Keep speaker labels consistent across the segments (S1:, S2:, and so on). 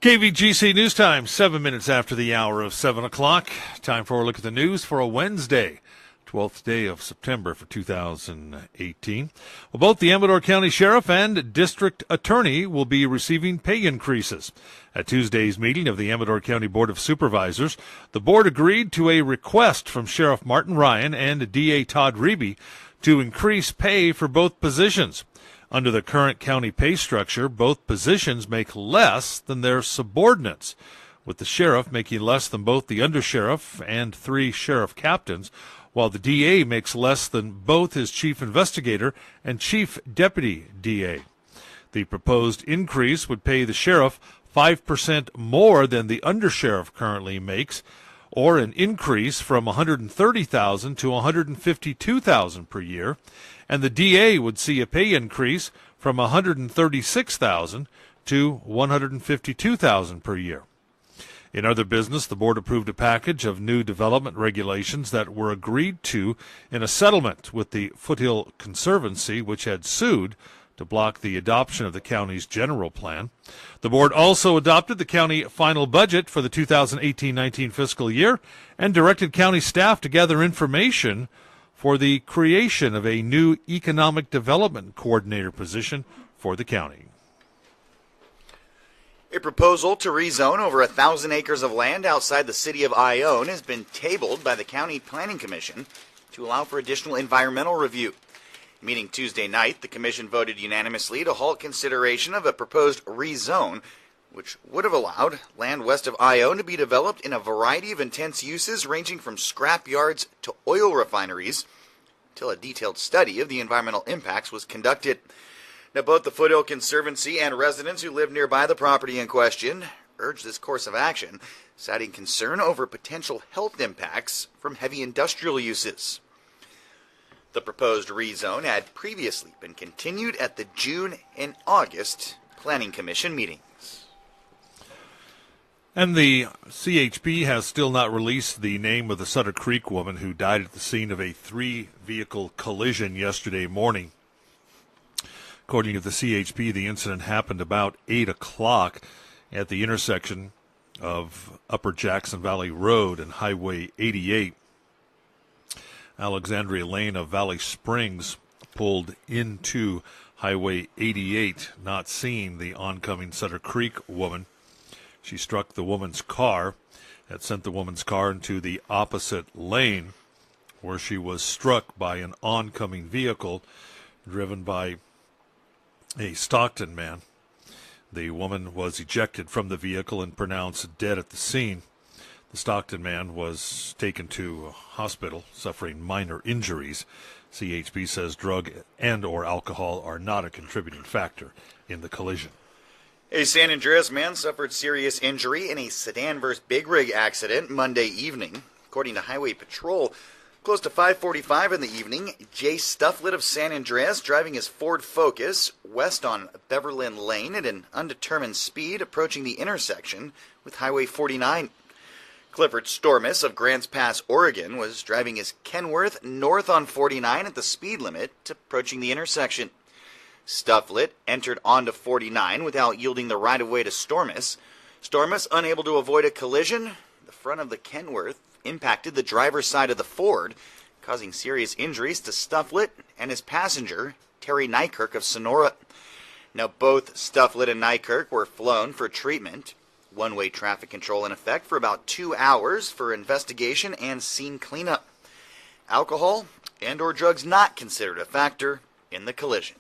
S1: KVGC News Time, 7 minutes after the hour of 7 o'clock. Time for a look at the news for a Wednesday, 12th day of September for 2018. Well, both the Amador County Sheriff and District Attorney will be receiving pay increases. At Tuesday's meeting of the Amador County Board of Supervisors, the board agreed to a request from Sheriff Martin Ryan and DA Todd Riebe to increase pay for both positions. Under the current county pay structure, both positions make less than their subordinates, with the sheriff making less than both the undersheriff and 3 sheriff captains, while the DA makes less than both his chief investigator and chief deputy DA. The proposed increase would pay the sheriff 5% more than the undersheriff currently makes, or an increase from $130,000 to $152,000 per year, and the DA would see a pay increase from $136,000 to $152,000 per year. In other business, the board approved a package of new development regulations that were agreed to in a settlement with the Foothill Conservancy, which had sued to block the adoption of the county's general plan. The board also adopted the county final budget for the 2018-19 fiscal year and directed county staff to gather information for the creation of a new economic development coordinator position for the county.
S2: A proposal to rezone over 1,000 acres of land outside the city of Ione has been tabled by the County Planning Commission to allow for additional environmental review. Meeting Tuesday night, the commission voted unanimously to halt consideration of a proposed rezone, which would have allowed land west of Ione to be developed in a variety of intense uses ranging from scrap yards to oil refineries, until a detailed study of the environmental impacts was conducted. Now, both the Foothill Conservancy and residents who live nearby the property in question urged this course of action, citing concern over potential health impacts from heavy industrial uses. The proposed rezone had previously been continued at the June and August Planning Commission meetings.
S1: And the CHP has still not released the name of the Sutter Creek woman who died at the scene of a 3-vehicle collision yesterday morning. According to the CHP, the incident happened about 8 o'clock at the intersection of Upper Jackson Valley Road and Highway 88. Alexandria Lane of Valley Springs pulled into Highway 88, not seeing the oncoming Sutter Creek woman. She struck the woman's car. That sent the woman's car into the opposite lane, where she was struck by an oncoming vehicle driven by a Stockton man. The woman was ejected from the vehicle and pronounced dead at the scene. The Stockton man was taken to a hospital, suffering minor injuries. CHP says drug and or alcohol are not a contributing factor in the collision.
S2: A San Andreas man suffered serious injury in a sedan versus big rig accident Monday evening. According to Highway Patrol, close to 5:45 in the evening, Jay Stufflet of San Andreas driving his Ford Focus west on Beverlyn Lane at an undetermined speed approaching the intersection with Highway 49. Clifford Stormis of Grants Pass, Oregon was driving his Kenworth north on 49 at the speed limit approaching the intersection. Stufflet entered onto 49 without yielding the right-of-way to Stormis. Stormis, unable to avoid a collision, the front of the Kenworth impacted the driver's side of the Ford, causing serious injuries to Stufflet and his passenger, Terry Nykirk of Sonora. Now, both Stufflet and Nykirk were flown for treatment. One-way traffic control in effect for about 2 hours for investigation and scene cleanup. Alcohol and or drugs not considered a factor in the collision.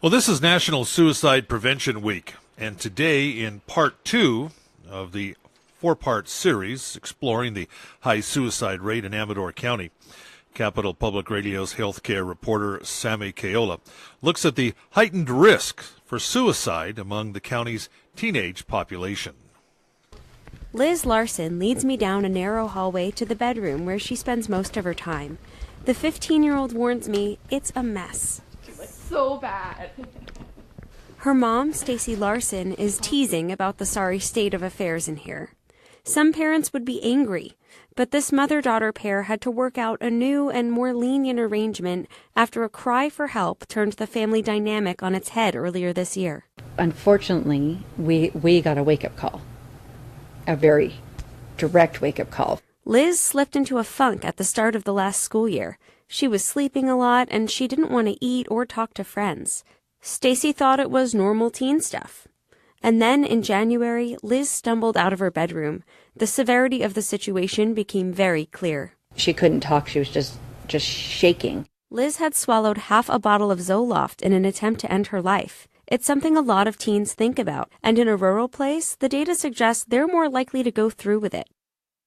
S1: Well, this is National Suicide Prevention Week, and today in part 2 of the 4-part series exploring the high suicide rate in Amador County, Capital Public Radio's healthcare reporter Sammy Kayola looks at the heightened risk for suicide among the county's teenage population.
S3: Liz Larson leads me down a narrow hallway to the bedroom where she spends most of her time. The 15-year-old warns me it's a mess.
S4: So bad.
S3: Her mom, Stacy Larson, is teasing about the sorry state of affairs in here. Some parents would be angry, but this mother-daughter pair had to work out a new and more lenient arrangement after a cry for help turned the family dynamic on its head earlier this year.
S5: Unfortunately, we got a wake-up call, a very direct wake-up call.
S3: Liz slipped into a funk at the start of the last school year. She was sleeping a lot, and she didn't want to eat or talk to friends. Stacy thought it was normal teen stuff. And then in January, Liz stumbled out of her bedroom. The severity of the situation became very clear.
S5: She couldn't talk. She was just shaking.
S3: Liz had swallowed half a bottle of Zoloft in an attempt to end her life. It's something a lot of teens think about, and in a rural place, the data suggests they're more likely to go through with it.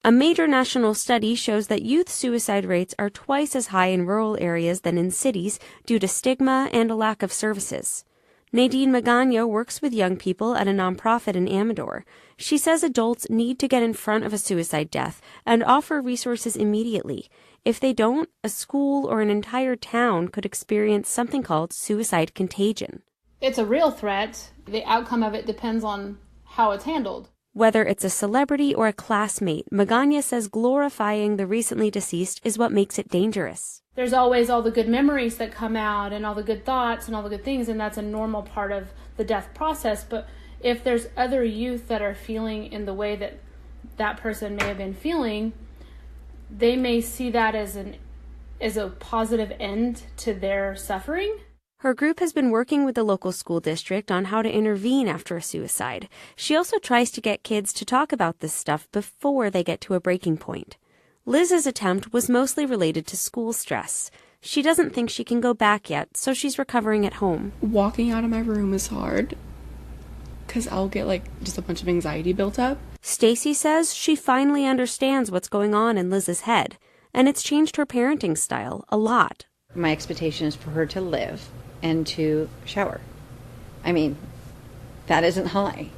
S3: A major national study shows that youth suicide rates are twice as high in rural areas than in cities due to stigma and a lack of services. Nadine Magana works with young people at a nonprofit in Amador. She says adults need to get in front of a suicide death and offer resources immediately. If they don't, a school or an entire town could experience something called suicide contagion.
S4: It's a real threat. The outcome of it depends on how it's handled.
S3: Whether it's a celebrity or a classmate, Magana says glorifying the recently deceased is what makes it dangerous.
S4: There's always all the good memories that come out and all the good thoughts and all the good things, and that's a normal part of the death process. But if there's other youth that are feeling in the way that that person may have been feeling, they may see that as a positive end to their suffering.
S3: Her group has been working with the local school district on how to intervene after a suicide. She also tries to get kids to talk about this stuff before they get to a breaking point. Liz's attempt was mostly related to school stress. She doesn't think she can go back yet, so she's recovering at home.
S6: Walking out of my room is hard because I'll get just a bunch of anxiety built up.
S3: Stacy says she finally understands what's going on in Liz's head, and it's changed her parenting style a lot.
S5: My expectation is for her to live and to shower. I mean, that isn't high.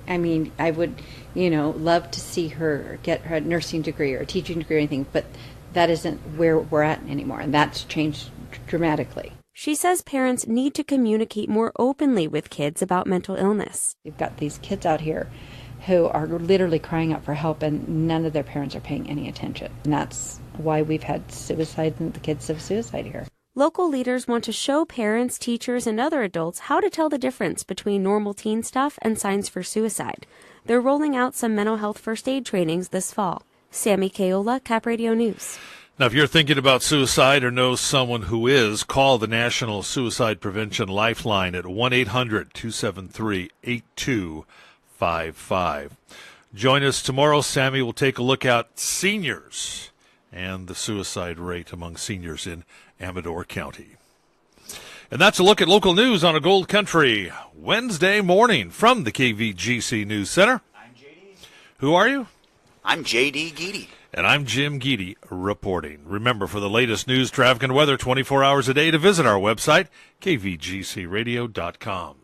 S5: I mean, I would, love to see her get her nursing degree or a teaching degree or anything, but that isn't where we're at anymore, and that's changed dramatically.
S3: She says parents need to communicate more openly with kids about mental illness.
S5: We've got these kids out here who are literally crying out for help, and none of their parents are paying any attention. And that's why we've had suicide and the kids have suicide here.
S3: Local leaders want to show parents, teachers, and other adults how to tell the difference between normal teen stuff and signs for suicide. They're rolling out some mental health first aid trainings this fall. Sammy Kayola, Cap Radio News.
S1: Now, if you're thinking about suicide or know someone who is, call the National Suicide Prevention Lifeline at 1-800-273-8255. Join us tomorrow. Sammy will take a look at seniors and the suicide rate among seniors in Amador County. And that's a look at local news on a Gold Country Wednesday morning from the KVGC News Center.
S2: I'm JD.
S1: Who are you?
S2: I'm JD Geedy.
S1: And I'm Jim Geedy reporting. Remember, for the latest news, traffic, and weather 24 hours a day, to visit our website, kvgcradio.com.